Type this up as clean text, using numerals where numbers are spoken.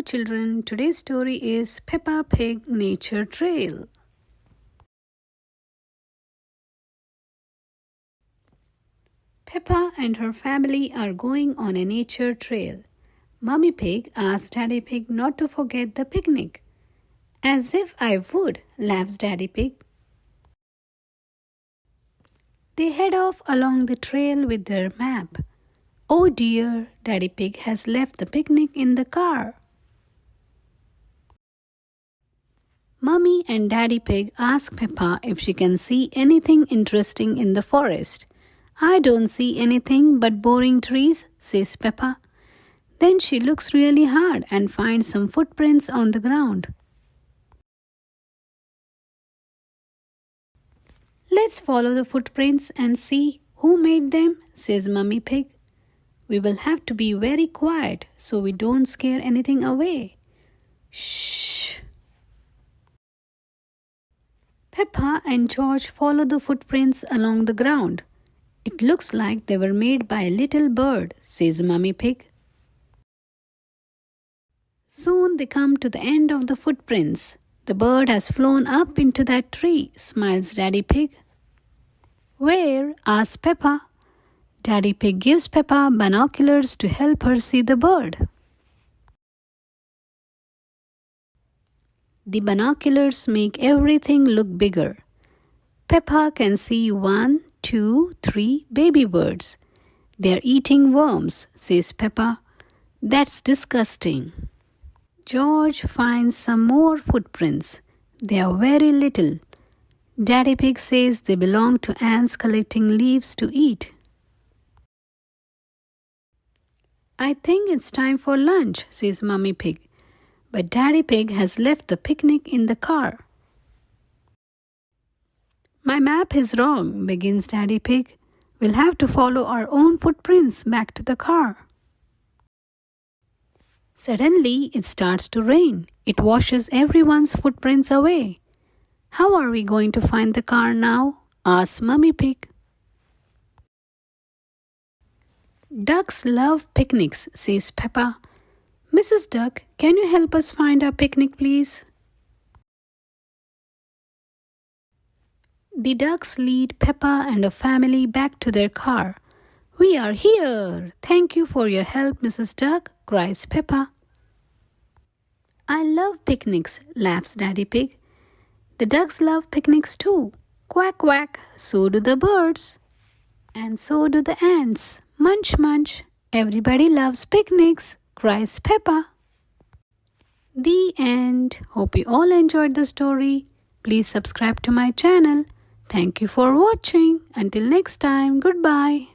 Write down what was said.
Hello children, today's story is Peppa Pig Nature Trail. Peppa and her family are going on a nature trail. Mummy Pig asks Daddy Pig not to forget the picnic. As if I would, laughs Daddy Pig. They head off along the trail with their map. Oh dear, Daddy Pig has left the picnic in the car. Mummy and Daddy Pig ask Peppa if she can see anything interesting in the forest. I don't see anything but boring trees, says Peppa. Then she looks really hard and finds some footprints on the ground. Let's follow the footprints and see who made them, says Mummy Pig. We will have to be very quiet so we don't scare anything away. Shh! Peppa and George follow the footprints along the ground. It looks like they were made by a little bird, says Mummy Pig. Soon they come to the end of the footprints. The bird has flown up into that tree, smiles Daddy Pig. Where? Asks Peppa. Daddy Pig gives Peppa binoculars to help her see the bird. The binoculars make everything look bigger. Peppa can see 1, 2, 3 baby birds. They are eating worms, says Peppa. That's disgusting. George finds some more footprints. They are very little. Daddy Pig says they belong to ants collecting leaves to eat. I think it's time for lunch, says Mummy Pig. But Daddy Pig has left the picnic in the car. My map is wrong, begins Daddy Pig. We'll have to follow our own footprints back to the car. Suddenly, it starts to rain. It washes everyone's footprints away. How are we going to find the car now? Asks Mummy Pig. Ducks love picnics, says Peppa. Mrs. Duck, can you help us find our picnic, please? The ducks lead Peppa and her family back to their car. We are here! Thank you for your help, Mrs. Duck, cries Peppa. I love picnics, laughs Daddy Pig. The ducks love picnics too. Quack, quack, so do the birds. And so do the ants. Munch, munch. Everybody loves picnics, cries Peppa. The end. Hope you all enjoyed the story. Please subscribe to my channel. Thank you for watching. Until next time, goodbye.